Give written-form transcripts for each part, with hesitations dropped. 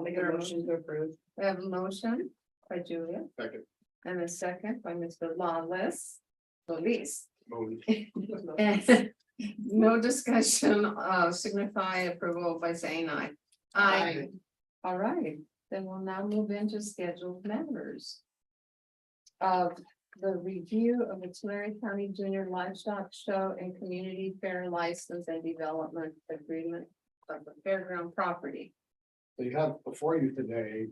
I'll make a motion to approve. We have a motion by Julia Second. and a second by Mr. Lawless. Solis. Move. And no discussion, signify approval by saying aye. Aye. All right, then we'll now move into scheduled matters. Of the review of the Tulare County Junior Livestock Show and Community Fair License and Development Agreement of the fairground property. So you have before you today,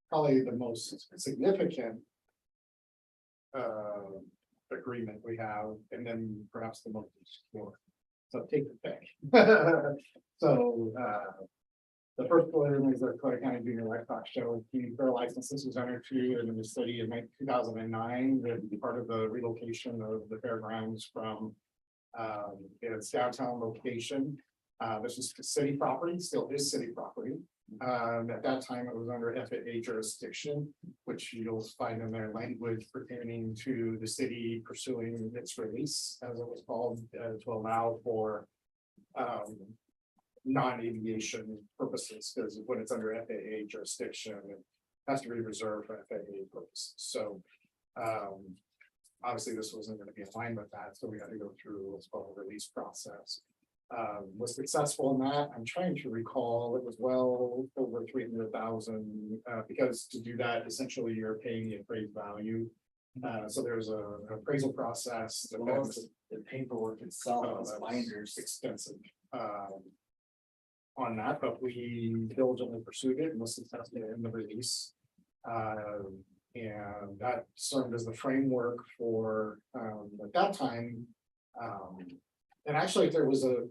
probably the most significant. Agreement we have, and then perhaps the most obscure. So take the pick. So, the first one is the Tulare County Junior Livestock Show, community fair license. This was entered in the city in 2009, part of the relocation of the fairgrounds from. Its downtown location. This is city property, still is city property. At that time, it was under FAA jurisdiction, which you'll find in their language pertaining to the city pursuing its release, as it was called, to allow for. Non-aviation purposes, because when it's under FAA jurisdiction, it has to be reserved for FAA purposes. So. Obviously, this wasn't going to be in line with that, so we had to go through what's called a release process. Was successful in that. I'm trying to recall, it was well over 300,000, because to do that, essentially you're paying the appraised value. So there's an appraisal process. The paperwork itself is That was binders. extensive. On that, but we diligently pursued it and was successful in the release. And that served as the framework for, at that time. And actually, if there was a,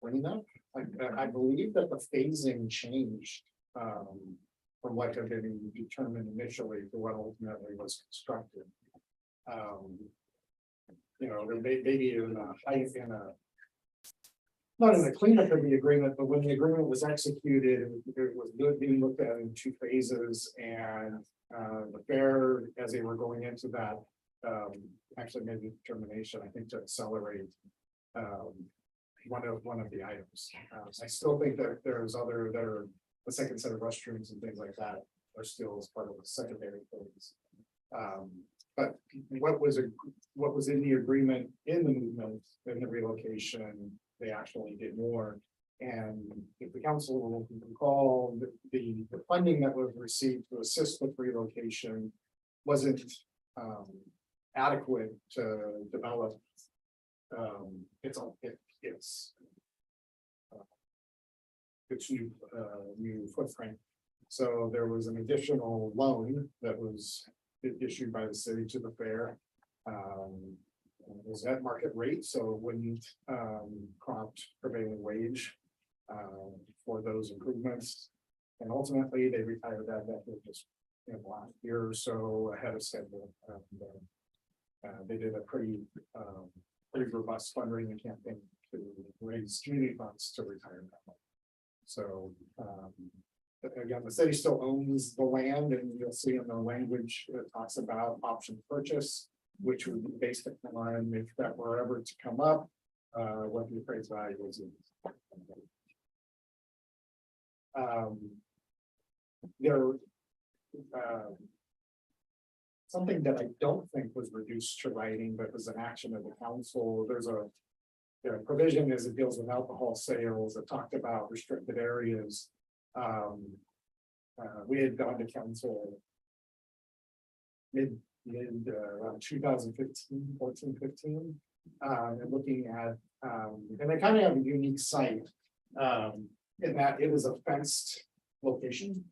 bringing up, I believe that the phasing changed. From what had been determined initially to what ultimately was constructed. There maybe in not in the cleanup of the agreement, but when the agreement was executed, it was being looked at in two phases, and the fair, as they were going into that, actually made the determination, I think, to accelerate one of the items. I still think that there's other that are the second set of restrooms and things like that are still as part of the secondary things. But what was in the agreement in the movement in the relocation, they actually did more. And if the council will recall, the funding that was received to assist with relocation wasn't adequate to develop its new footprint. So there was an additional loan that was issued by the city to the fair. It was at market rate, so it wouldn't prompt prevailing wage for those improvements. And ultimately, they retired that just in the last year or so ahead of schedule. They did a pretty robust fundraising campaign to raise community funds to retire that. So again, the city still owns the land, and you'll see in the language it talks about option purchase, which would be based on if that were ever to come up, what the appraised value is. Something that I don't think was reduced to writing, but was an action of the council. There's a provision as it deals with alcohol sales that talked about restricted areas. We had gone to council mid around 2015, 14, 15, and looking at, and they kind of have a unique site, in that it is a fenced location.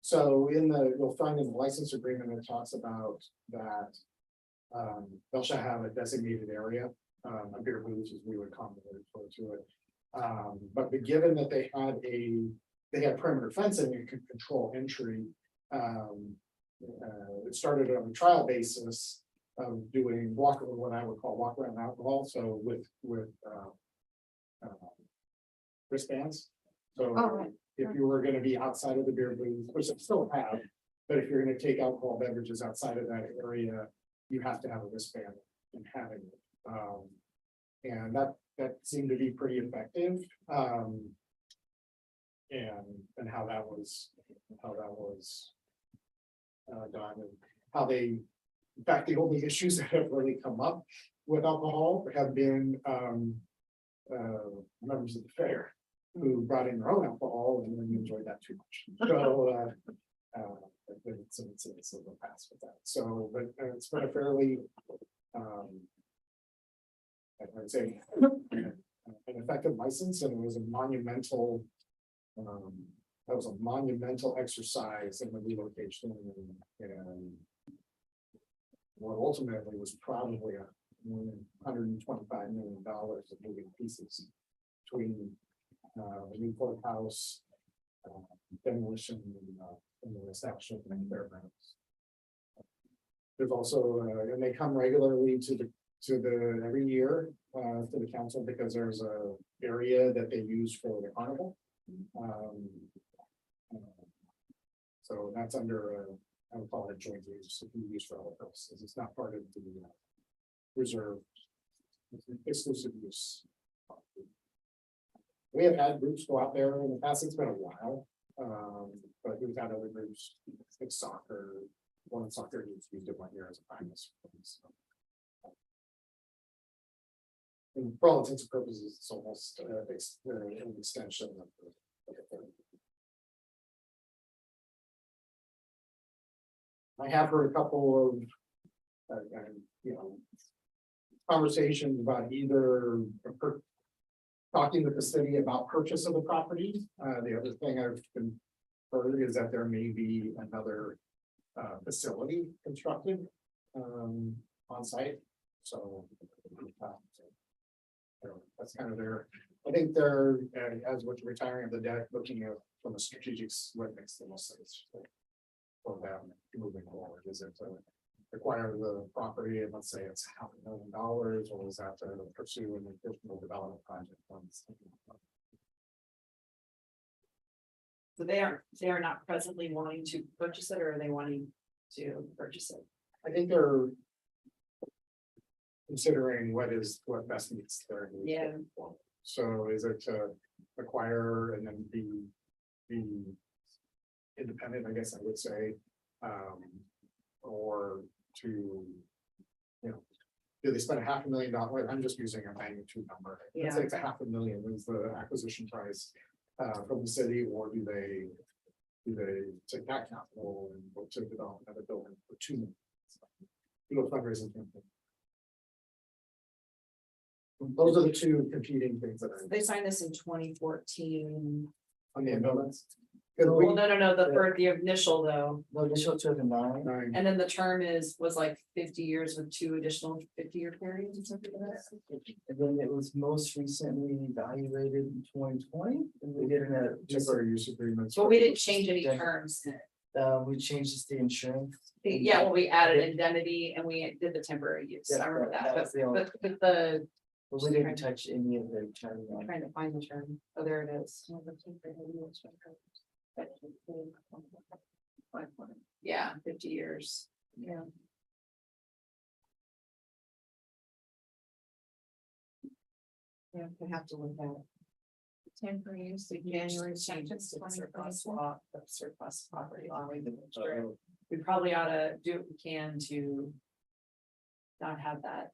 So you'll find in the license agreement, it talks about that, they'll shall have a designated area, a beer booth, as we would commonly refer to it. But given that they had perimeter fencing and could control entry, it started on a trial basis of doing what I would call walk around alcohol. So with wristbands. So right. if you were going to be outside of the beer booth, which I still have, but if you're going to take alcohol beverages outside of that area, you have to have a wristband in having it. And that seemed to be pretty effective. and how that was done, and how they, in fact, the only issues that have really come up with alcohol have been members of the fair who brought in their own alcohol and then enjoyed that too much. So it's a little past with that. So, but it's been a fairly I'd say an effective license, and it was a monumental exercise in the relocation, and what ultimately was probably $125 million of moving pieces between the new courthouse, demolition, and the establishment of fairgrounds. There's also, and they come regularly to the every year to the council, because there's a area that they use for the carnival. So that's under I would call it joint use, if you use for other purposes. It's not part of the reserve, exclusive use. We have had groups go out there in the past. It's been a while, but we've had other groups like soccer. One soccer group used it 1 year as a practice. And for all intents and purposes, it's almost an extension of the I have heard a couple of, conversations about either talking with the city about purchase of the property. The other thing I've been heard is that there may be another facility constructed on site. So that's kind of their, I think they're, as with retiring of the debt, looking at from a strategic, what makes the most sense for them moving forward. Is it to acquire the property and let's say it's $500,000, or is that to pursue an additional development project? So they are not presently wanting to purchase it, or are they wanting to purchase it? I think they're considering what best meets their needs. Yeah. So is it to acquire and then be independent, I guess I would say, or to, do they spend $500,000? I'm just using a magnitude number. Let's say it's $500,000 is the acquisition price from the city, or do they take that capital and go to develop another building for $2 million? Fundraising campaign. Those are the two competing things that They signed this in 2014. on the ambulance. Well, no, the initial though, No, initial 2009. and then the term was like 50 years with 2 additional 50-year periods or something like that. And then it was most recently evaluated in 2020, and we did Temporary use agreements. But we didn't change any terms. we changed the insurance. Yeah, well, we added indemnity and we did the temporary use. I remember that, was the only, but we didn't touch any of the term. I'm trying to find the term. Oh, there it is. Yeah, 50 years. Yeah. Yeah, we have to look at it. Temporary use of January January changes to the surplus 2024. law, the surplus property law. We probably ought to do what we can to not have that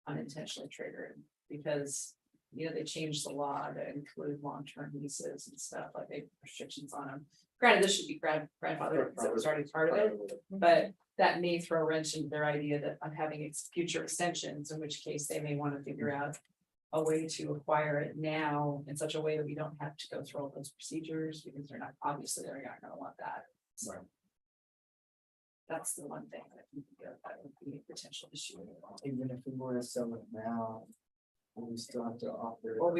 unintentionally triggered, because they changed the law to include long-term leases and stuff, like they have restrictions on them. Granted, this should be grandfather because it was already part of it, but that may throw a wrench into their idea that I'm having future extensions, in which case they may want to figure out a way to acquire it now in such a way that we don't have to go through all those procedures, because they're not going to want that. So that's the one thing that would be a potential issue. Even if we were to sell it now, we still have to offer. Well,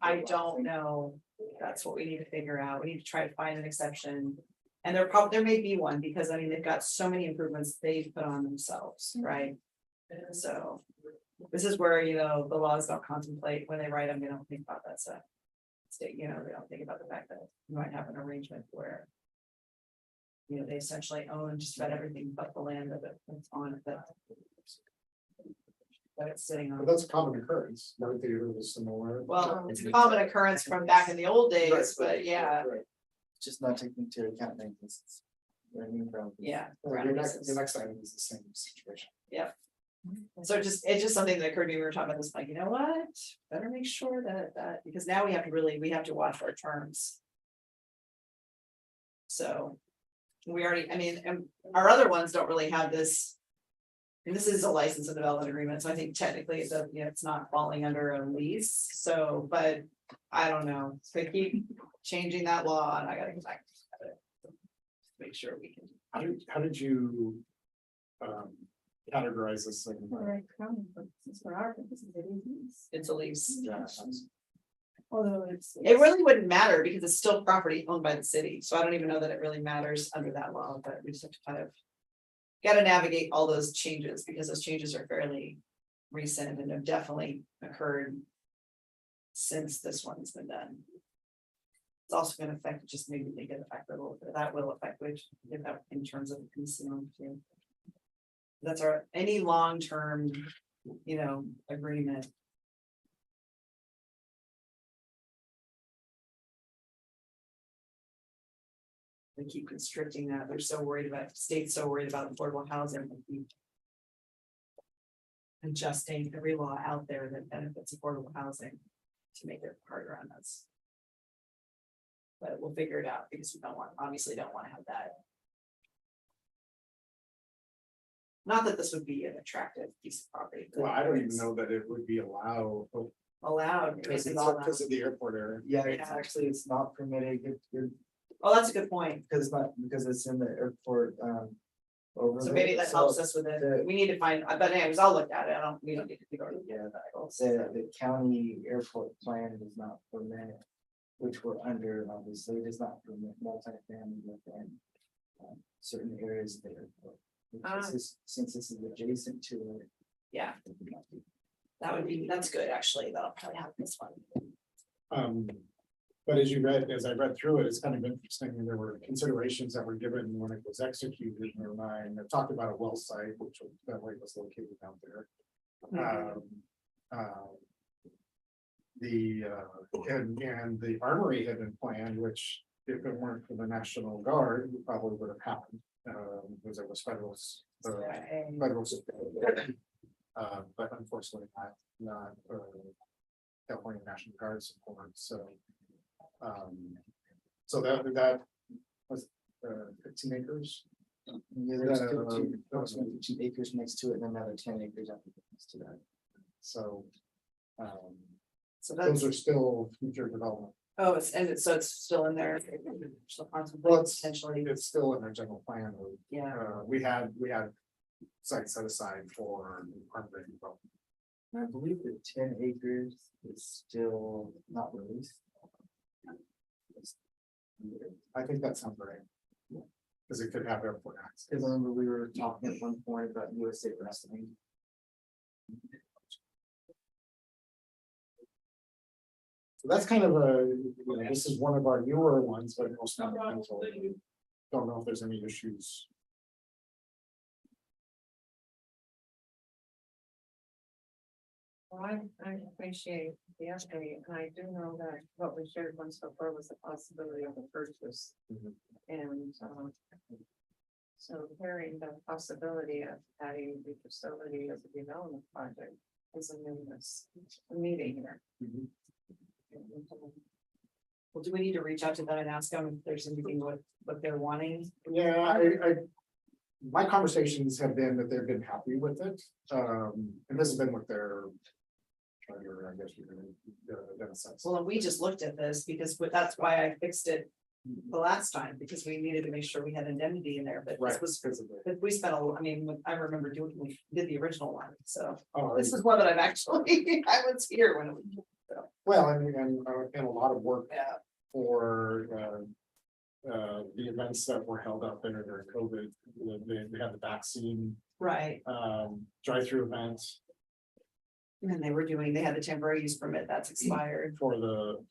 I don't know. That's what we need to figure out. We need to try to find an exception. And there may be one, because they've got so many improvements they've put on themselves, right? So this is where, the laws don't contemplate when they write them, they don't think about that stuff. They don't think about the fact that you might have an arrangement where they essentially own just about everything but the land that's on it that it's sitting on. But that's a common occurrence. No theater was similar. Well, it's a common occurrence from back in the old days, Right, but yeah, right. just not taking into account maintenance. You know what I mean, bro? Yeah. Your next item is the same situation. So it's just something that occurred to me, we were talking about this, like, you know what, better make sure that, because now we have to watch our terms. So. We already, I mean, and our other ones don't really have this. And this is a license and development agreement, so I think technically it's not falling under a lease, so, but I don't know, so they keep changing that law and I gotta go back. To it. Make sure we can. How did you categorize this thing? Right, for our purposes, it is. It's a lease. Yeah, Although it's. It really wouldn't matter because it's still property owned by the city, so I don't even know that it really matters under that law, but we just have to kind of. Gotta navigate all those changes because those changes are fairly recent and have definitely occurred. Since this one's been done. It's also gonna affect, just maybe they get affected a little bit, that will affect which, if that in terms of consumer too. That's our, any long-term, agreement. They keep constricting that, they're so worried about, state's so worried about affordable housing. They keep adjusting every law out there that benefits affordable housing to make it harder on us. But we'll figure it out because we obviously don't want to have that. Not that this would be an attractive piece of property. but well, I don't even it's know that it would be allowed Allowed. because It's it's all allowed. because of the airport area. Yeah, it's not permitted, Oh, that's a good point. because it's in the airport, over. So maybe that helps us with it. We need to find, but anyways, I'll look at it. We don't need to go to the. Yeah, the county airport plan does not permit, which we're under, obviously, it does not permit multifamily within certain areas of the airport. Since this is adjacent to it. Yeah, that's good, actually. That'll probably have this one. But as I read through it, it's kind of interesting, and there were considerations that were given when it was executed in their mind. It talked about a well site, which that way was located out there. And the armory had been planned, which if it weren't for the National Guard, probably would have happened. Because it was federal support. But unfortunately not California National Guard support, so. So that was 15 acres. Yeah, there's approximately 2 acres next to it and another 10 acres after next to that. So. So that's, Those are still future development. so it's still in there. Well, Potentially, It's still in our general plan. yeah. We had sites set aside for armory development. I believe that 10 acres is still not released. I think that sounds right. Because it could have airport access. Because I remember we were talking at one point about USA wrestling. So that's kind of this is one of our newer ones, but most not. Don't know if there's any issues. Well, I appreciate the update, and I do know that what we shared once before was the possibility of a purchase. Mhm. And, so hearing the possibility of adding the facility as a development project is a numerous meeting here. Mhm. Well, do we need to reach out to them and ask them if there's anything what they're wanting? Yeah, my conversations have been that they've been happy with it. And this has been with their. Charter, I guess you're gonna sense. Well, and we just looked at this because that's why I fixed it the last time, because we needed to make sure we had indemnity in there, but Right, this was. because of it. But we spent I remember we did the original one, so Oh, this is one that I've actually, I was here when. well, and a lot of work Yeah, for the events that were held up there during COVID. They had the vaccine right, drive-through events and they had the temporary use permit that's expired. for the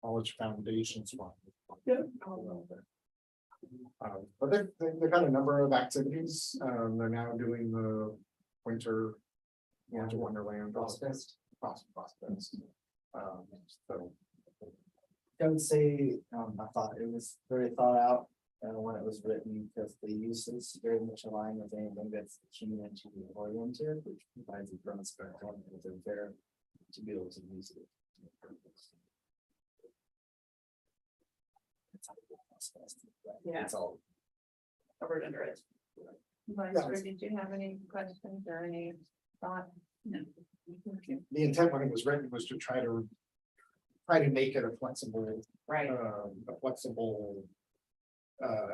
College Foundations one. Yeah. But they've got a number of activities. They're now doing the winter Wonderland Fest. Fest. So I would say, I thought it was very thought out, when it was written, because the uses very much align with anything that's community oriented, which provides a broad spectrum, if they're there to be able to use it. Yeah. It's all. Covered under it. Vice Chair, did you have any questions or any thought? No. The intent when it was written was to try to make it a flexible, Right, a flexible.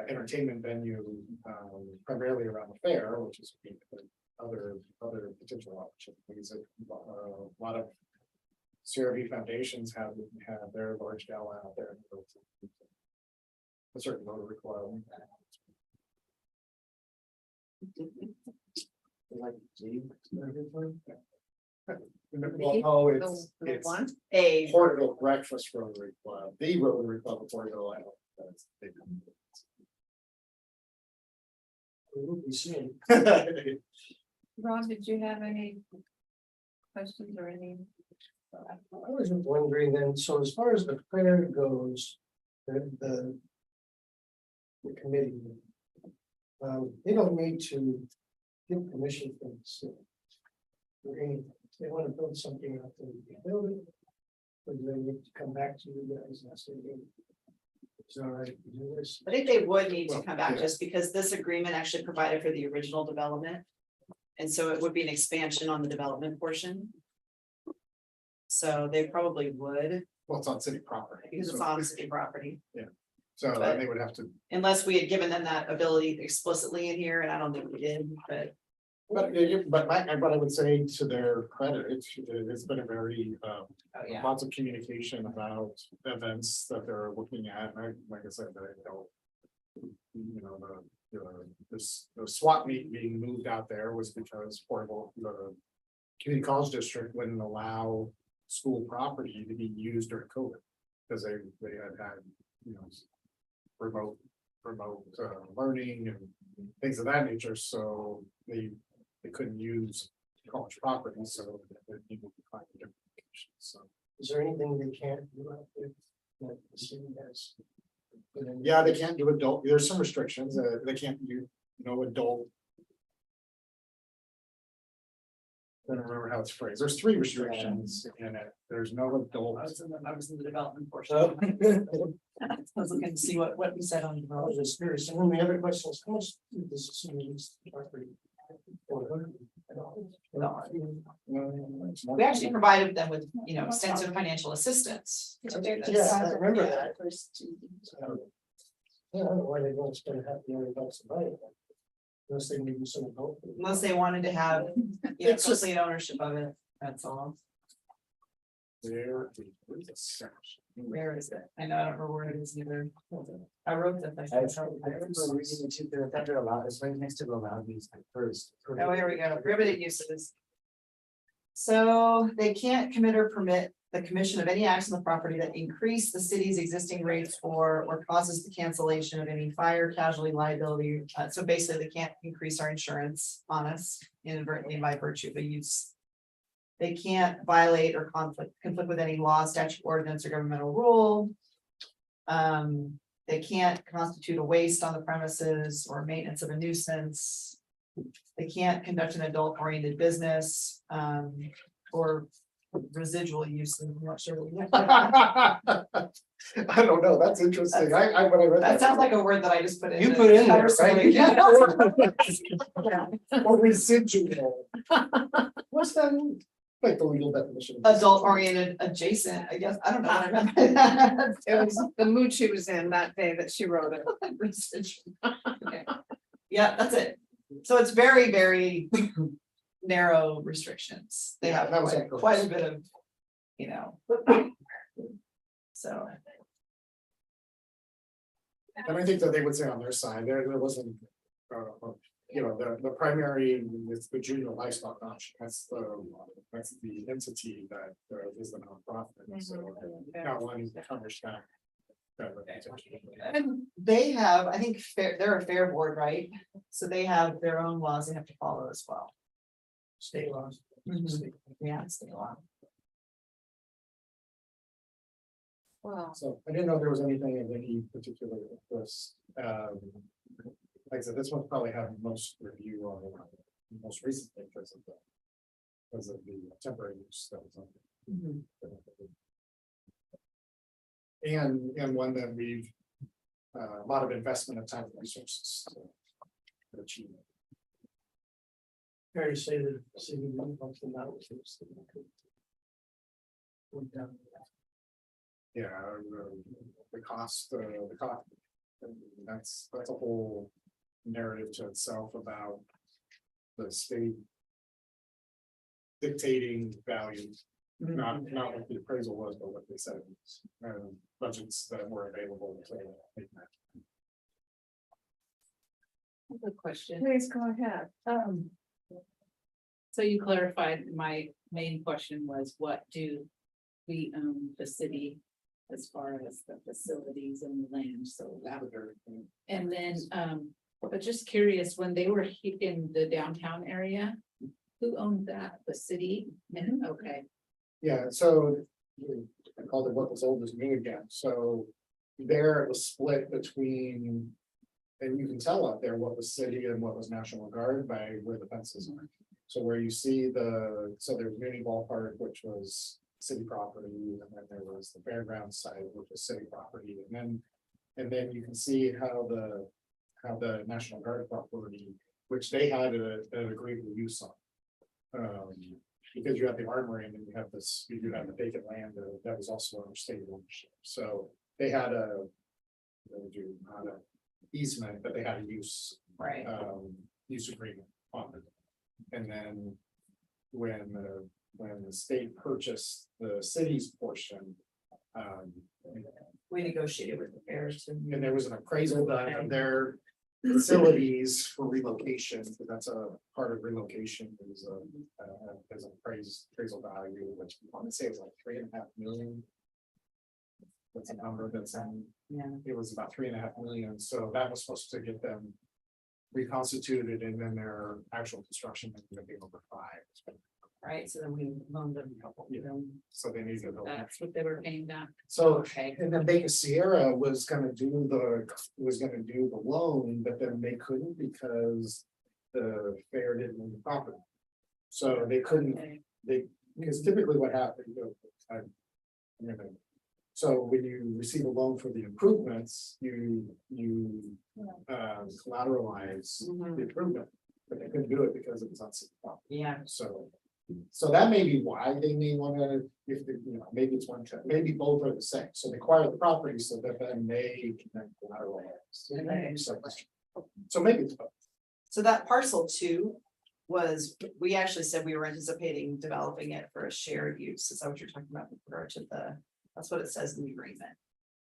Entertainment venue, primarily around the fair, which is other potential opportunities. A lot of CRV foundations have their large gala out there. A certain Rotary Club. Like, gee, Oh, it's The one? a, Porterville Breakfast Rotary Club, the Rotary Club of Porterville. That's the big one. We will be seeing. Rob, did you have any questions or any? I was just wondering then, so as far as the fair goes, the committee. They don't need to get permission from the city. Or anything, if they want to build something out there, they can build it. Or do they need to come back to you guys and say, hey, it's all right, to do this? I think they would need to Well, come back yeah. just because this agreement actually provided for the original development. And so it would be an expansion on the development portion. So they probably would, Well, it's on city property. because it's so- on city property, So but- they would have to, unless we had given them that ability explicitly in here, and I don't think we did, but. but what I would say to their credit, it's been a very, Oh, yeah. lots of communication about events that they're looking at, and like I said, I don't. You know, the swap meet being moved out there was because Portable, the community college district wouldn't allow school property to be used during COVID. Because they had, you know, remote learning and things of that nature, so they couldn't use college property, so they needed to find a different location, so. Is there anything they can't do out there? That the city has? Yeah, they can't do adult, there's some restrictions, they can't do, no adult. I don't remember how it's phrased, there's 3 restrictions in it, there's no adult. I was in the development portion. Oh. I was looking to see what we said on I was development. just curious, and then the other question is, how much did this assuming property? We actually provided them with, you know, extensive financial assistance to do this. Yeah, I remember that. Yeah, I don't know why they don't spend $500,000 a night. Unless they need some help. Unless they wanted to have, you know, It's just- complete ownership of it, that's all. There is a section. Where is it? I know, I don't remember where it is either. I wrote that thing. I remember reading it too, they're under allowed, it's right next to the allowed use first. Oh, here we go, prohibited uses. So they can't commit or permit the commission of any acts on the property that increase the city's existing rates or causes the cancellation of any fire casualty liability. So basically, they can't increase our insurance on us inadvertently by virtue of the use. They can't violate or conflict with any law, statute, ordinance, or governmental rule. They can't constitute a waste on the premises or maintenance of a nuisance. They can't conduct an adult-oriented business, or residual use. I'm not sure. I don't know, that's interesting, I when I read That sounds like a word that I just put in. You the put in there, conversation. right? Or residual. What's that mean? Like the legal definition. Adult-oriented adjacent, I guess, I don't know. what I meant by that. It was the mood she was in that day that she wrote it. Residual. Okay. Yeah, that's it. So it's very, very narrow restrictions. They have That was quite a bit of, you know. So. And I think that they would say on their side, there wasn't, you know, the primary, it's the junior livestock option, that's the entity that is the nonprofit, so. Not wanting to cover staff. And they have, I think, they're a fair board, right? So they have their own laws they have to follow as well. State laws. Yeah, it's state law. Well, So I didn't know there was anything of any particular interest. Like I said, this one probably had most review on the most recent thing because of the temporary use that was on. Mhm. And one that we've, a lot of investment of time and resources. To achieve. Fair to say that city wants them out. Yeah, the cost, that's a whole narrative to itself about the state dictating value, not what the appraisal was, but what they said, it was, budgets that were available to make that. Good question. please go ahead. So you clarified, my main question was, what do we own the city as far as the facilities and the land, so that. And then, but just curious, when they were in the downtown area, who owned that? The city? And, okay, Yeah, so I called it what was old is new again, so there it was split between. And you can tell out there what was city and what was National Guard by where the fences are. So where you see so there's mini ballpark, which was city property, and then there was the fairgrounds side, which was city property, and then you can see how the National Guard property, which they had an agreeable use on. Because you have the armory and then you have this, you do have the vacant land that was also under state ownership, so they had not a easement, but they had a use right. use agreement on it. And then when the state purchased the city's portion, We negotiated with the fairs and. and there was an appraisal done of their facilities for relocation, because that's a part of relocation is an appraisal value, which I want to say it was like 3.5 million. That's a number that's in. Yeah, It was about 3.5 million, so that was supposed to get them reconstituted, and then their actual construction ended up being over 5. right, so then we loaned them a couple, you know, So they needed to build. that's what they were paying back. So, Okay, and then Bacon Sierra was gonna do the loan, but then they couldn't because the fair didn't own the property. So they couldn't, okay, because typically what happened, so when you receive a loan for the improvements, you collateralize Mhm. the improvement, but they couldn't do it because it was on city property. yeah, So that may be why they may wanna, maybe it's one, maybe both are the same, so they acquire the property so that then they can then collateralize. Okay. So maybe it's both. So that parcel 2 was, we actually said we were anticipating developing it for a shared use. Is that what you're talking about with regard to that's what it says in the agreement.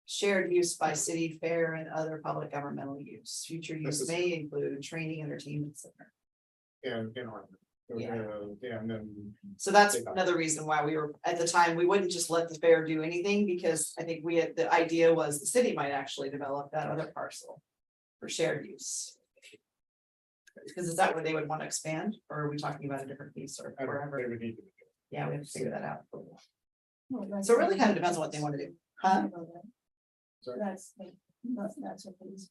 Shared use by city fair and other public governmental use. Future This use is- may include training, entertainment center. And Harvard. Yeah. And then, So that's They got it. another reason why we were, at the time, we wouldn't just let the fair do anything, because I think the idea was the city might actually develop that other parcel for shared use. Because is that where they would want to expand, or are we talking about a different piece or I don't, wherever? they would need to. Yeah, we have to figure that out. Well, So it really kind of depends on what they want to do, huh? Sorry. That's what these.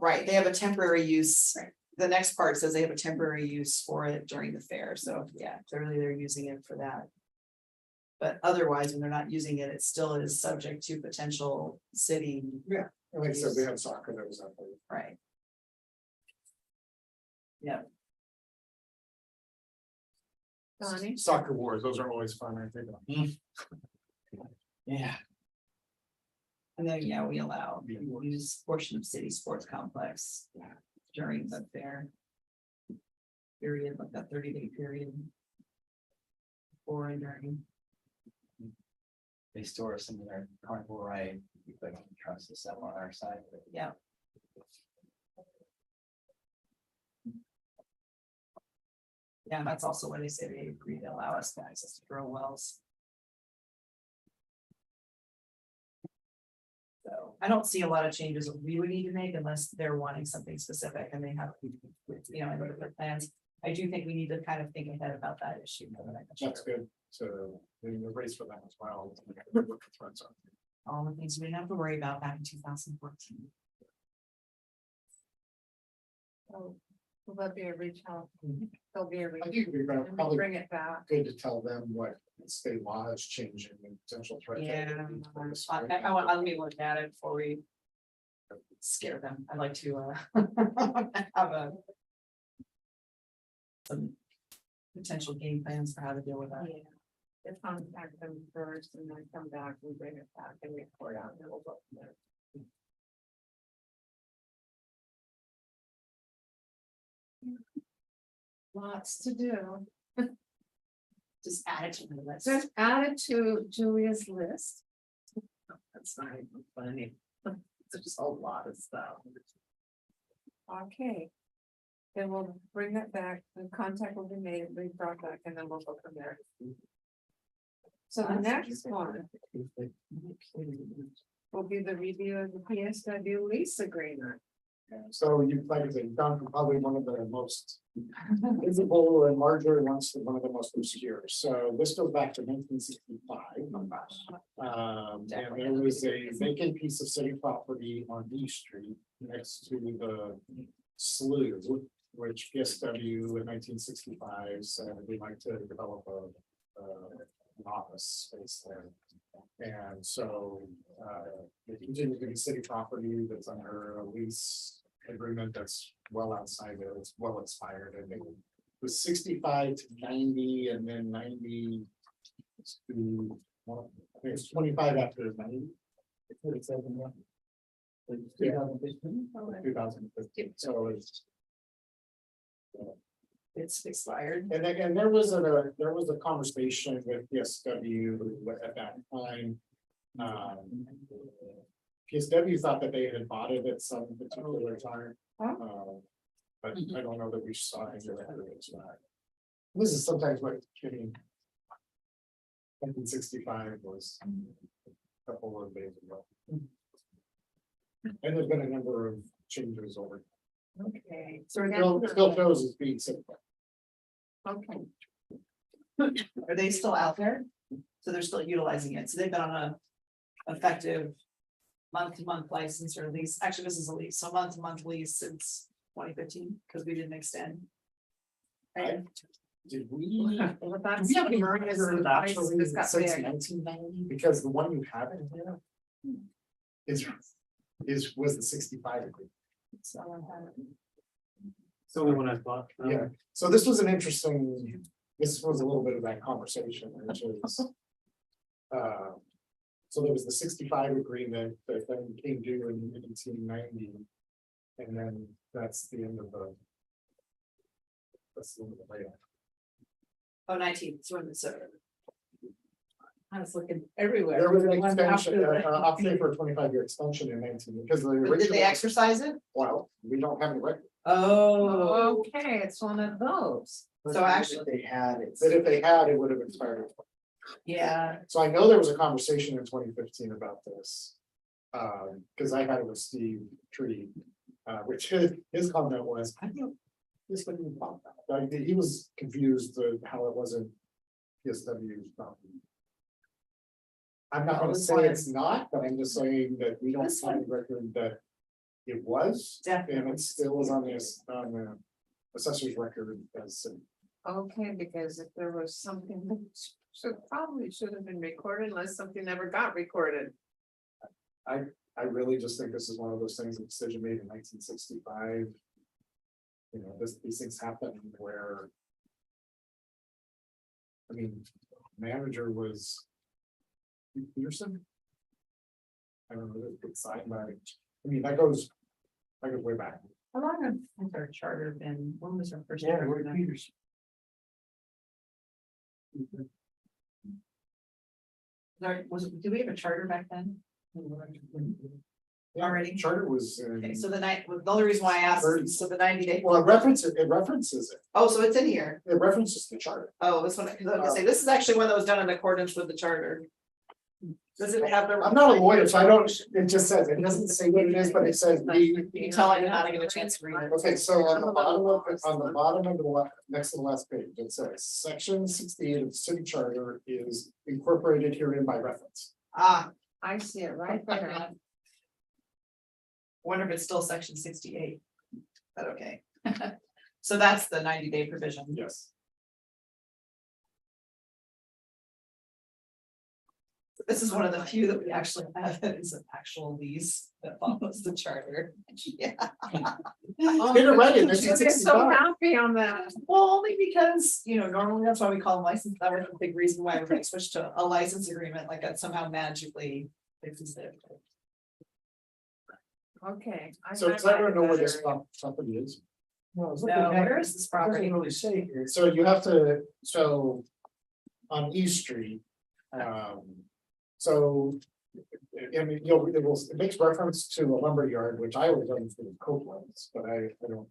Right, they have a temporary use. Right. The next part says they have a temporary use for it during the fair, so yeah, clearly they're using it for that. But otherwise, when they're not using it, it still is subject to potential city, And like I said, we had soccer that was up there. right? Donnie? Soccer wars, those are always fun, I think. Yeah. And then, yeah, we allow the use portion of city sports complex during the fair. Period, like that 30-day period. Before and during. They store some of their carnival ride, but don't trust us up on our side. Yeah. Yeah, and that's also why they say they agree to allow us access to drill wells. So I don't see a lot of changes that we would need to make unless they're wanting something specific and they have, I look at their plans. I do think we need to kind of think ahead about that issue. That's good, so the race for that as well. all the things we didn't have to worry about back in 2014. So, will that be a reach out? There'll be a reach. I think we're gonna and probably Bring it back. good to tell them what state law is changing and potential threat. Yeah, let me look at it before we scare them. I'd like to have some potential game plans for how to deal with that. Yeah. If contact them first and then come back, we bring it back and report out and we'll go from there. Lots to do. Just add it to the list. Just add it to Julia's list. That's not even funny. It's just a lot of stuff. Okay. Then we'll bring that back, the contact will be made, be brought back, and then we'll go from there. So the next one will be the review of the PSW lease agreement. So you, like I said, you've gone from probably one of the most visible and larger ones to one of the most obscure. So this goes back to 1965. And there was a vacant piece of city property on D Street next to the slough, which PSW in 1965 said we'd like to develop an office space there. And so it continues to be city property that's under a lease agreement that's well outside of, it's well expired. I think it was 65 to 90 and then 90 to, well, I think it's 25 after 90. Yeah, 2015, so It's expired. and again, there was a conversation with PSW at that time. PSW thought that they had bought it at some particular time. But I don't know that we saw any records back. This is sometimes what kidding. 1965 was a couple of days ago. And there's been a number of changes over. Okay. Still shows as being simple. Okay. Are they still out there? So they're still utilizing it. So they've been on a effective month-to-month license or lease. Actually, this is a lease, so month-to-month lease since 2015, because we didn't extend. Right? Did we? Well, Do that's. we have any records of actually It's got since big. 1990? Because the one you have in here was the 65 agreement. It's the only one I thought. Yeah, so this was an interesting, this was a little bit of that conversation, which is. So there was the 65 agreement that then came due in 1990. And then that's the end of the. That's the end of the layoff. Oh, 19, so when it's I was looking everywhere. There was an The one extension, after the- option for a 25-year extension in 19, because the But did original. they exercise it? Well, we don't have any record, Oh, Okay, it's one of those. so actually, They had it. that if they had, it would have expired. yeah, So I know there was a conversation in 2015 about this. Because I had it with Steve Tree, which his comment was, I don't. This wouldn't be about that, like, he was confused how it wasn't PSW's property. I'm not gonna say it's not, but I'm just saying that we don't This have a record that it was, and definitely. it still is on the assessor's record as. Okay, because if there was something that probably should have been recorded unless something never got recorded. I really just think this is one of those things, a decision made in 1965. You know, these things happen where. I mean, manager was. Peterson. I don't know, it's signed by, I mean, that goes way back. How long has our charter been? When was our first? Yeah, charter Roy done? Peters. Do we have a charter back then? Already? Charter was. Okay, so the only reason why I asked, is so the 90-day. Well, it references it, Oh, so it's in here. it references the charter. Oh, this one, because I was gonna say, this is actually one that was done in accordance with the charter. Does it have the? I'm not a lawyer, so I don't, it just says, it doesn't say what it is, but it says we. You can tell I did not get a chance to read it. Okay, so on the bottom of the left, next to the last page, it says, section 68 of the city charter is incorporated herein by reference. Ah, I see it right there. Wonder if it's still section 68. Is that okay? So that's the 90-day provision. Yes. This is one of the few that we actually have that is an actual lease that follows the charter. Yeah. You're right, in I'm so 1965. happy on that. Well, only because, normally that's why we call them license. That was a big reason why everybody switched to a license agreement, like that somehow magically fixes it. Okay. I So does highlighted everyone know where that this area. property is? No, I was No, looking back, where is this it doesn't property? really say here. So you have to, so on East Street, so. I mean, it makes reference to a lumber yard, which I always understood as Copeland's, but I don't.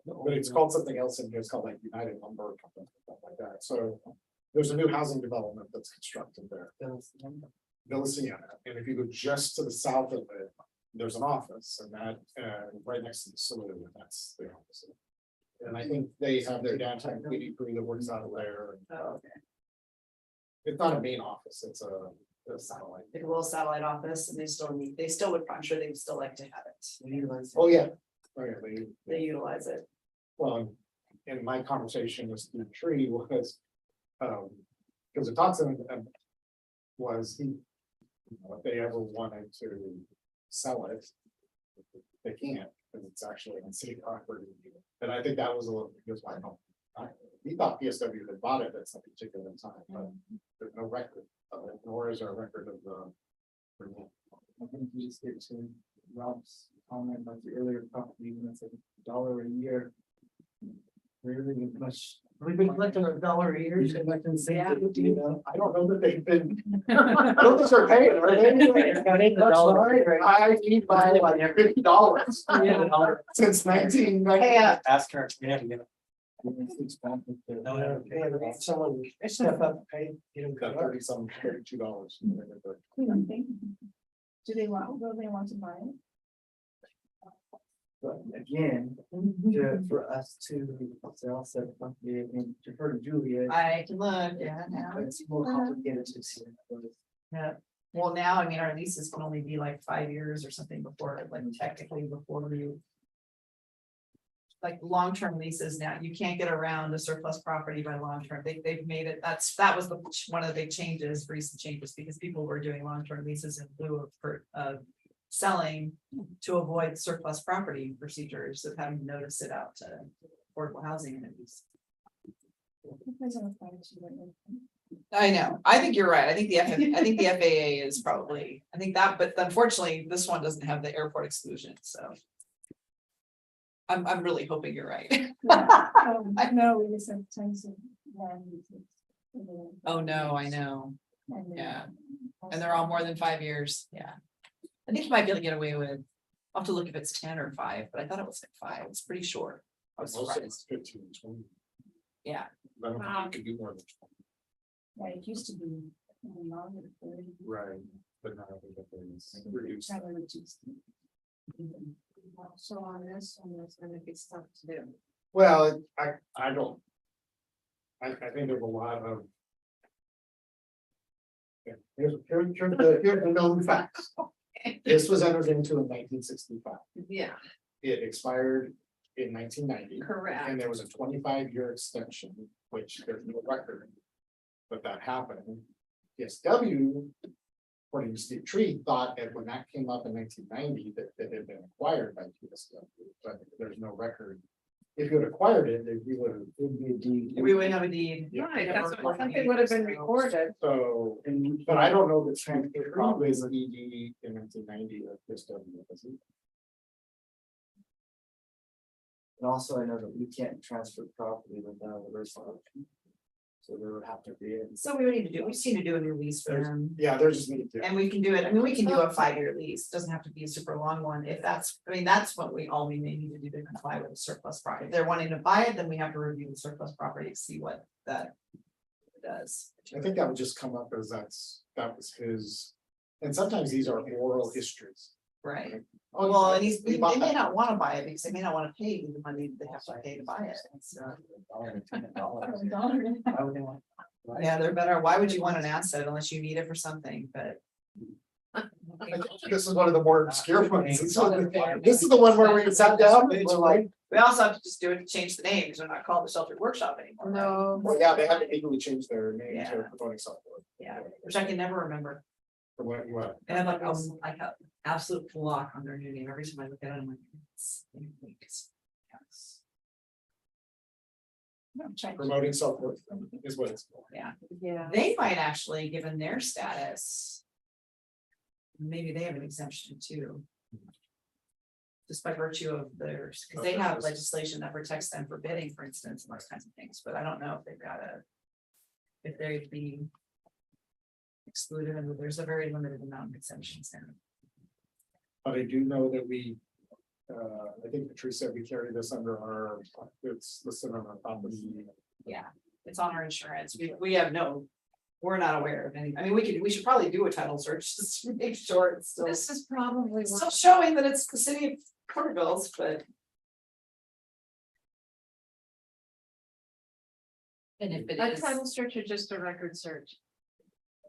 But it's called something else in here, it's called like United Lumber or something like that, so. There's a new housing development that's constructed there. Villa, and if you go just to the south of it, there's an office and that, right next to the saloon, and that's the office. And I think they have their downtown community crew that works out of there. Oh, okay. It's not a main office, it's a satellite. Like a little satellite office and they still would, I'm sure they'd still like to have it. Oh, yeah. Oh, yeah, They utilize it. well, in my conversation with the tree was, because it talks in, was he, if they ever wanted to sell it, they can't, because it's actually on city property. And I think that was a little, because why not? He thought PSW had bought it at some particular time, but there's no record of it, nor is there a record of the. I think you just get to Rob's comment about the earlier property, when it's $1 a year. Really much. We've been collecting $1 a year. Yeah. I don't know that they've been. I don't think they're paying, are they? I need my like $50. Since 1990. Hey, Ask her. Yeah. Someone step up, and pay, get them Got cut up. 30 some, $32. Do they want to buy it? But again, for us to sell said company, and to her to Julia. I can look, yeah, now. It's more complicated to see. Yeah, well, now, I mean, our leases can only be like 5 years or something before, like technically before you. Like long-term leases now, you can't get around a surplus property by long-term, they've made it, that was one of the big changes, recent changes, because people were doing long-term leases in lieu of selling to avoid surplus property procedures of having to notice it out to affordable housing entities. I know, I think you're right, I think the FAA is probably, I think that, but unfortunately, this one doesn't have the airport exclusion, so. I'm really hoping you're right. I know, we just have tons of land uses. Oh, no, I know, yeah, and they're all more than 5 years, yeah. I think you might be able to get away with, I'll have to look if it's 10 or 5, but I thought it was like 5, it's pretty short. I was Most of surprised, it's 15, 20. yeah, I don't think it could be more than 20. Yeah, it used to be longer. Right, but now I think that it's reduced. So on this one, it's gonna be stuff to do. Well, I don't. I think there's a lot of. Yeah, here's the known facts. This was entered into in 1965. Yeah, It expired in 1990. correct. And there was a 25-year extension, which there's no record. But that happened. PSW, according to Steve Tree, thought that when that came up in 1990, that it had been acquired by PSW, but there's no record. If you had acquired it, we would be a deed. we would have a deed. Right, that's what, something would have been recorded. So, but I don't know that Tree probably is an ED in 1990 of PSW. Was it? And also, I know that we can't transfer property without a resolution. So there would have to be. So we would need to do, we just need to do a new lease for them. Yeah, there's just need to. And we can do it, I mean, we can do a 5-year lease, doesn't have to be a super long one, if that's, I mean, that's what we may need to do to comply with the surplus property. If they're wanting to buy it, then we have to review the surplus property to see what that does. I think that would just come up as that was his, and sometimes these are oral histories. Right, Oh, well, and he they bought may that. not want to buy it, because they may not want to pay the money they have to pay to buy it. So, Why would they want? yeah, they're better, why would you want an asset unless you need it for something, but This is one of the more obscure ones. It's on the fair. This is the one where we sat down, and we're like, We also have to just do it to change the name, because we're not called the Sheltered Workshop anymore. right? No, well, yeah, they haven't legally changed their name Yeah. to promoting software. Yeah, which I can never remember. For what? They have like, like an absolute block on their new name. Every time I look at it, I'm like, it's. Yes. I'm trying to- Promoting software is what it's called. Yeah, yeah. they might actually, given their status. Maybe they have an exemption too. Just by virtue of theirs, because they have legislation that protects them for bidding, for instance, and those kinds of things, but I don't know if they've got a. If they'd be. Excluded, and there's a very limited amount of exemptions there. But I do know that we, I think Patrice said we carry this under our, it's listed on our property. Yeah, it's on our insurance. We have no. We're not aware of any, I mean, we should probably do a title search just to make sure it's still. This is probably one. Still showing that it's the city of Porterville's, but. And if it A is. title search or just a record search?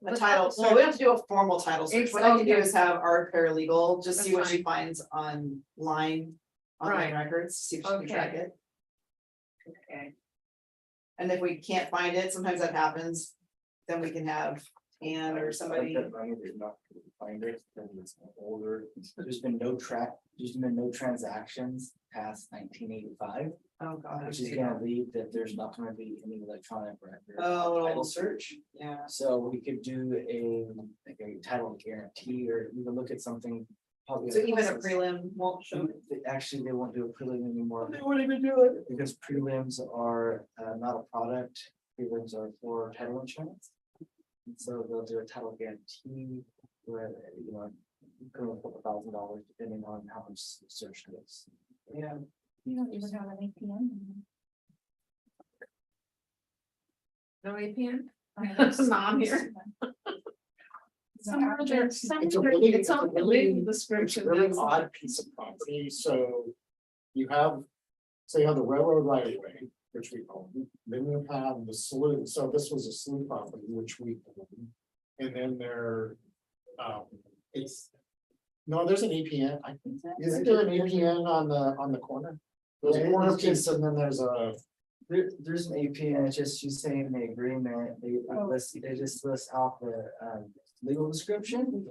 The title, well, we have to do a formal title search. What I can do Okay. is have our paralegal just see That's what she fine. finds online. Right. Online records, see if she can track Okay. it. Okay. And if we can't find it, sometimes that happens, then we can have Ann or somebody. Find it, because it's older, there's been no transactions past 1985, Oh, God. which is gonna lead that there's not gonna be any electronic record. Oh. Title search, Yeah, so we could do like a title guarantee, or even look at something. Probably so even a prelim won't show. Actually, they won't do a prelim anymore. They won't even do it. Because prelims are not a product, prelims are for title insurance. And so they'll do a title guarantee where, go a couple $1,000 depending on how much search it is. Yeah. You don't even have an APN. No APN? Not here. Somewhere there, It's a somewhere, really, it's on the legal description. really that's- odd piece of property, so you have, say you have the railroad right of way, which we own, then you have the slough, so this was a slough property, which we own. And then there, it's, no, there's an APN, I think, isn't there an APN on the corner? There's a Yeah, corner it's piece just- and then there's a, There's an APN, it's just you saying the agreement, they just list out the legal description.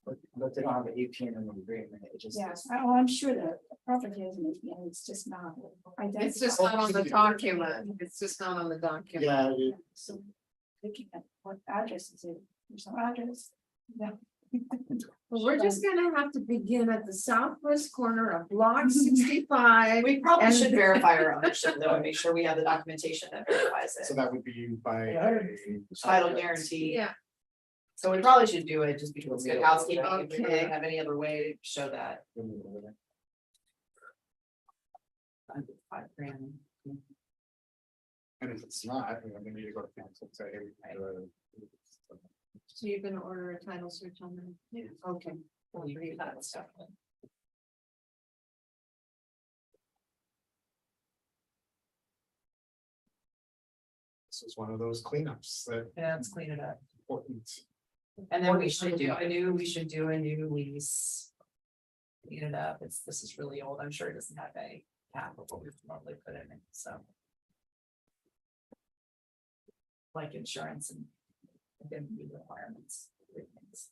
But they don't have an APN in the agreement, it just. Yes, oh, I'm sure the property is, it's just not. It's just not on the document. It's just not on the document. yeah, So looking at what address is it, there's no address. Yeah. Well, we're just gonna have to begin at the southwest corner of block 65. We probably And- should verify our ownership though, and make sure we have the documentation that verifies so it. that would be by. a- Title guarantee. Yeah, So we probably should do it just because it's good housekeeping. If we Okay. really have any other way to show that. $5,000. And if it's not, then we need to go to council and say, hey, so you're gonna order a title search on them? Yeah. Okay. We'll leave that stuff. this is one of those cleanups that Yeah, let's clean it up. important. And then we should do a new lease. Clean it up. This is really old. I'm sure it doesn't have a cap of what we normally put in it, so. Like insurance and. Indemnity requirements. big things.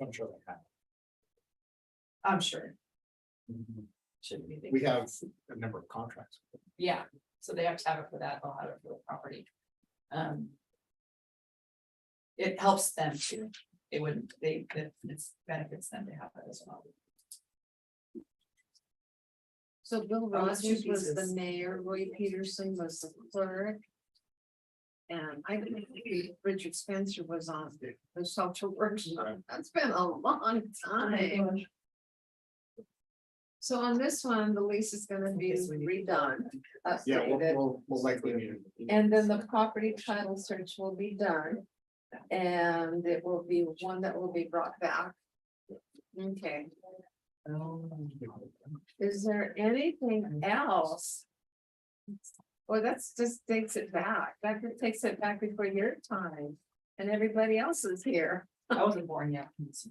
I'm sure they have. I'm sure. Shouldn't be. big We have things. a number of contracts. Yeah, so they have to have it for that. They'll have it for the property. It helps them too. It wouldn't, it benefits them to have it as well. So Bill Oh, it's two Rogers was the pieces. mayor, Roy Peterson was the clerk. And I think Richard Spencer was on the social workshop. That's been a long time. So on this one, the lease is gonna be Yes, we need to- redone. Yeah, updated. we'll likely need it. And then the property title search will be done. And it will be one that will be brought back. Okay, is there anything else Well, that's just takes it back. That takes it back before your time and everybody else is here. I wasn't born yet. So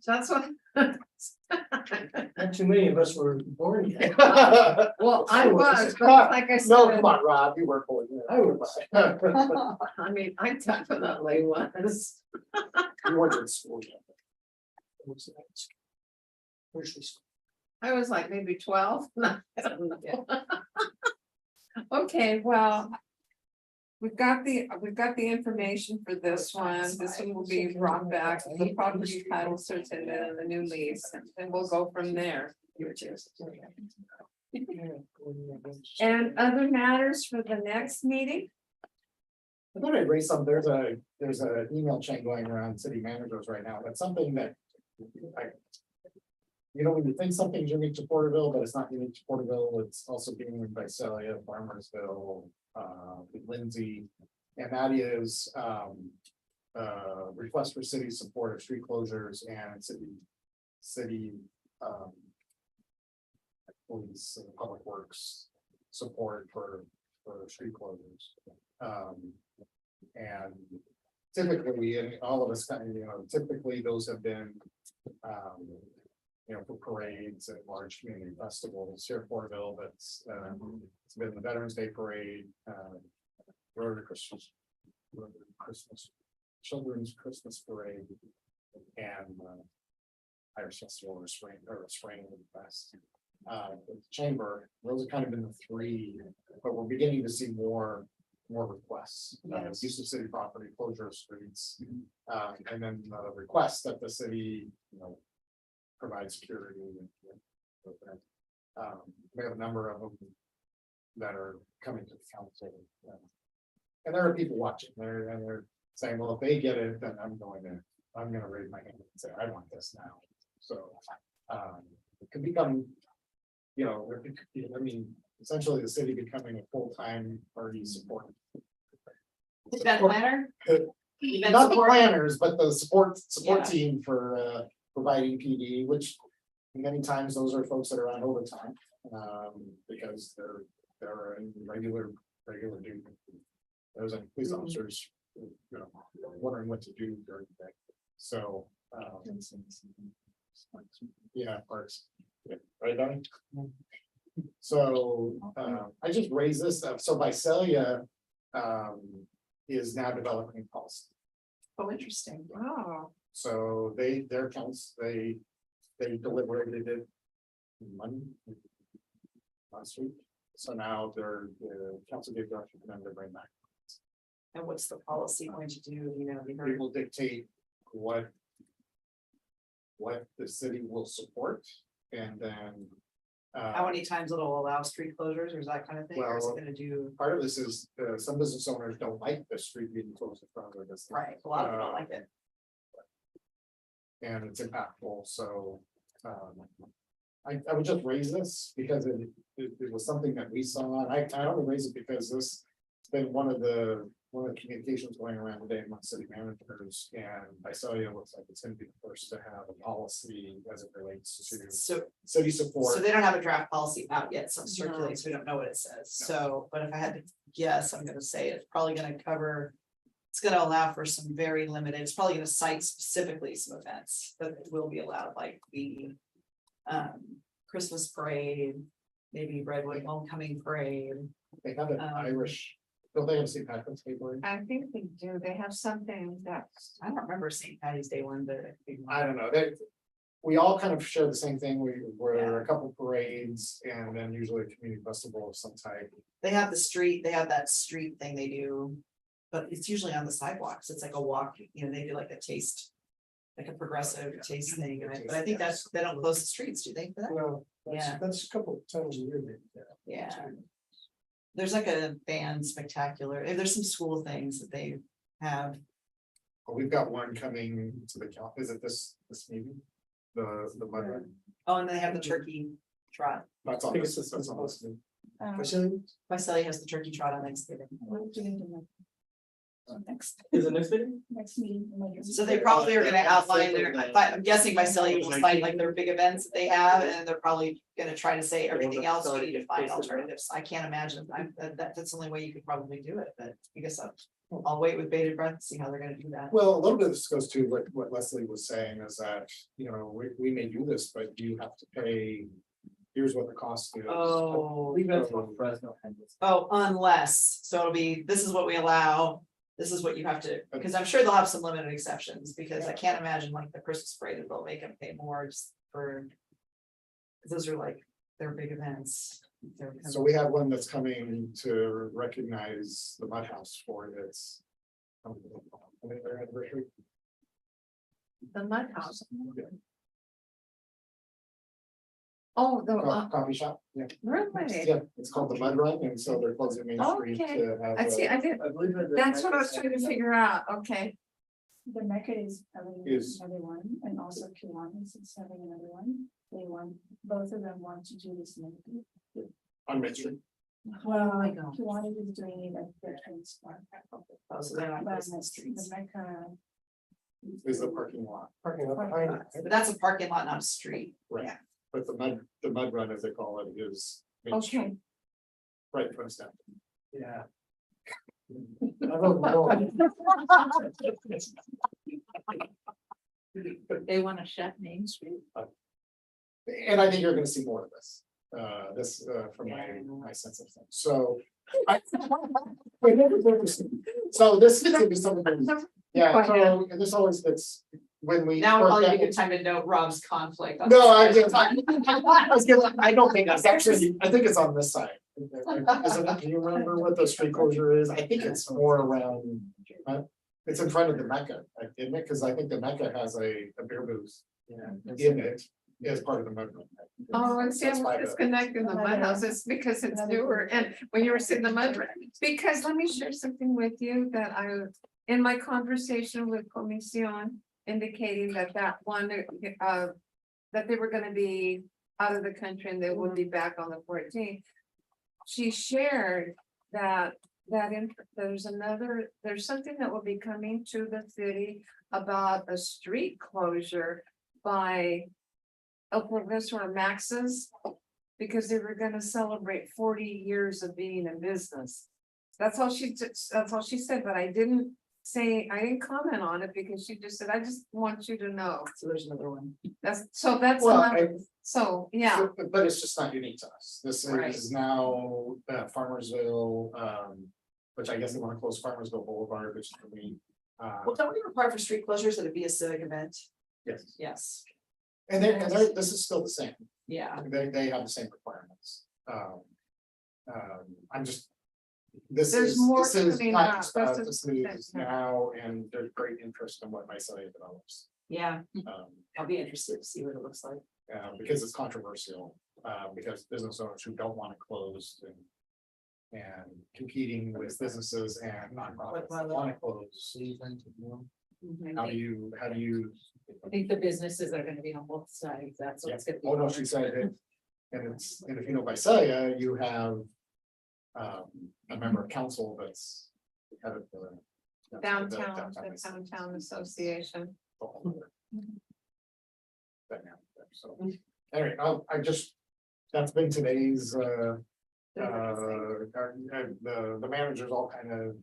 that's what. Not too many of us were born yet. Well, I was, but like I No, said, come on, Rob, you were born. I was. I mean, I definitely was. You weren't in school yet. First school. I was like maybe 12. I don't know. Okay, well. We've got the information for this one. This one will be brought back, the property title certificate and the new lease, and we'll go from there. And other matters for the next meeting? I thought I'd raise some, there's a email chain going around city managers right now, that's something that. You know, when you think something's unique to Porterville, but it's not unique to Porterville, it's also being in Visalia, Farmersville, Lindsay. And that is, request for city support of street closures and city, police and public works support for street closures. And typically, and all of us kind of, you know, typically those have been, you know, for parades and large community festivals here in Porterville, that's, it's been the Veterans Day Parade, Rotary Christmas, Children's Christmas Parade, and, Irish Festival or Spring Fest. The Chamber, those have kind of been the three, but we're beginning to see more requests. Yes. Use of city property, closure of streets, and then the request that the city, you know, provide security. We have a number of them that are coming to the council. And there are people watching there and they're saying, well, if they get it, then I'm gonna raise my hand and say, I want this now. So, it could become, you know, I mean, essentially the city becoming a full-time party support. Event planner? Event Not the support? planners, but the support Yeah. team for providing PD, which many times those are folks that are on overtime. Because they're in regular duty. Those are police officers, you know, wondering what to do during the day. So, yeah, parks. Yeah, right, Donnie? So, I just raised this up. So Visalia is now developing policy. Oh, interesting. Oh, So their counts, they deliberated it Monday last week. So now the council gave direction for them to bring back. And what's the policy going to do, you know? we It heard- will dictate what the city will support and then. How many times it'll allow street closures or is that kind of thing, or is it Well, gonna do, Part of this is, some business owners don't like the street being closed in front of their business. right, a lot of people don't like it. And it's impactful, so, I would just raise this because it was something that we saw, and I only raise it because this. It's been one of the communications going around today among city managers, and Visalia looks like it's gonna be the first to have a policy as it relates to So, city so support. they don't have a draft policy out yet, some circulates, we don't know what it says, so, but if I had to guess, I'm gonna say it's probably gonna cover. It's gonna allow for some very limited, it's probably gonna cite specifically some events that will be allowed, like the. Christmas parade, maybe Redwood Homecoming Parade, They have an Irish, don't they have St. Patrick's Day parade? I think they do. They have something that's. I don't remember St. Patty's Day one, but. I don't know, we all kind of share the same thing, were Yeah. a couple parades and then usually a community festival of some type. They have that street thing they do, but it's usually on the sidewalks, it's like a walk, you know, they do like a taste. Like a progressive taste thing, but I think that's, they don't close the streets, do they? for that? No, Yeah. that's a couple of times a year, maybe. Yeah. There's like a band spectacular, and there's some school things that they have, But we've got one coming to the is it this meeting? The mud run? oh, and they have the turkey trot, That's on this, that's on this. Um, Facility? Visalia has the turkey trot on Thanksgiving. So next, Is it next meeting? next meeting. So they probably are gonna outline their, I'm guessing by Celia will cite like their big events that they have, and they're probably gonna try to say everything else, we need to find alternatives. I can't imagine, that's the only way you could probably do it, but I guess I'll wait with bated breath, and see how they're gonna do that. Well, a little bit of this goes to what Leslie was saying is that, we may do this, but you have to pay. Here's what the cost is. Oh, We got from Fresno had this. unless, so it'll be, this is what we allow, this is what you have to, because I'm sure they'll have some limited exceptions, because I can't imagine like the Christmas parade that they'll make them pay more just for. 'Cause those are like, their big events. They're kind So of- we have one that's coming to recognize the Mud House for its. Their anniversary. The Mud House. Yeah. Oh, the, Coffee shop, yeah, really? yeah, it's called the Mud Run, and so they're closing Main Street Okay. to have. I see, I did, I believe that. that's what I was trying to figure out, okay. The Mecca is having Is- another one, and also Kiwanis is having another one. They want, both of them want to do this. On Main Street. Well, my God. Kiwanis is doing it at Veterans Park. Oh, so they're not But closing the the streets. Mecca. Is the parking lot, Parking lot behind it. But that's a parking lot, not a street. right, but the mud run, as they call it, is. Main Street, Okay, Right, in front of Stanton. Yeah. I don't know. They wanna shut Main Street. And I think you're gonna see more of this, from my sense of things, so. So this is gonna be something, yeah, so, and this always gets, when we. Now would first probably be a got- good time to note Rob's conflict. on No, this. I don't think that's actually, I think it's on this side. Isn't it? Do you remember what the street closure is? I think it's more around, it's in front of the Mecca, isn't it? Cause I think the Mecca has a beer booth in it as part of the Mecca. oh, and see, That's I'm by the- disconnecting the Mud House, it's because it's newer, and when you were sitting in the mud, because let me share something with you that in my conversation with Comisión, indicating that one, that they were gonna be out of the country and they would be back on the 14th. She shared that there's something that will be coming to the city about a street closure by El Professor Max's, because they were gonna celebrate 40 years of being in business. That's all she said, but I didn't comment on it because she just said, I just want you to know. So there's another one. That's Well, another, so, yeah, But it's just not unique to us. This Right. is now Farmersville, which I guess they want to close Farmersville Boulevard, which is for me. Well, don't we require for street closures that it be a civic event? Yes, Yes, and this is still the same. yeah, They have the same requirements. I'm just. This There's is, more this is coming not up. just That's us, just- this is now, and there's great interest in what Mycelia develops. yeah, Um, I'll be interested to see what it looks like. because it's controversial, because business owners who don't want to close and competing with businesses and nonprofits that want to close. How do you, I think the businesses are gonna be on both sides, that's what's gonna be. oh no, she said it, and if you know Visalia, you have. A member of council that's. Head of the. downtown, the Downtown Association. So, anyway, that's been today's, the managers all kind of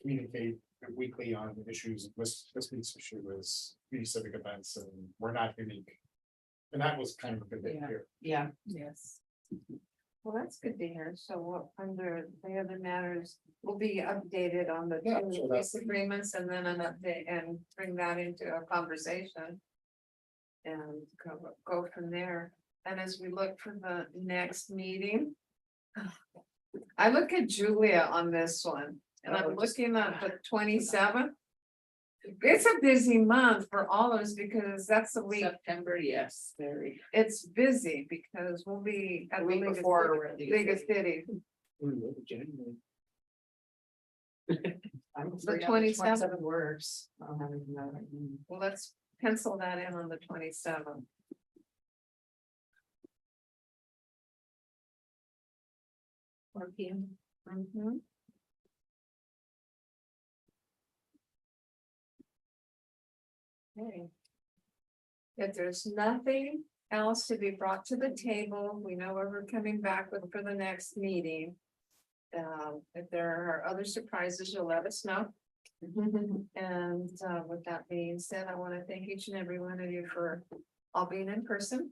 communicate weekly on issues. This week's issue is community civic events, and we're not unique. And that was kind of a good thing here. Yeah, Yes. Well, that's good to hear. So what, under the other matters, will be updated on the Yeah, two so that's- lease agreements and then an update and bring that into a conversation. And go from there. And as we look for the next meeting. I look at Julia on this one and I'm looking at the 27th. It's a busy month for all of us because that's the week. September, yes, very. It's busy because we'll be at the the week biggest before, city- we're at the biggest city. I'm The free on 27th. 27th works. I don't have anything on right now. Well, let's pencil that in on the 27th. Or PM. Mhm. Okay. If there's nothing else to be brought to the table, we know where we're coming back with for the next meeting. If there are other surprises, you'll let us know. And with that being said, I want to thank each and every one of you for all being in person.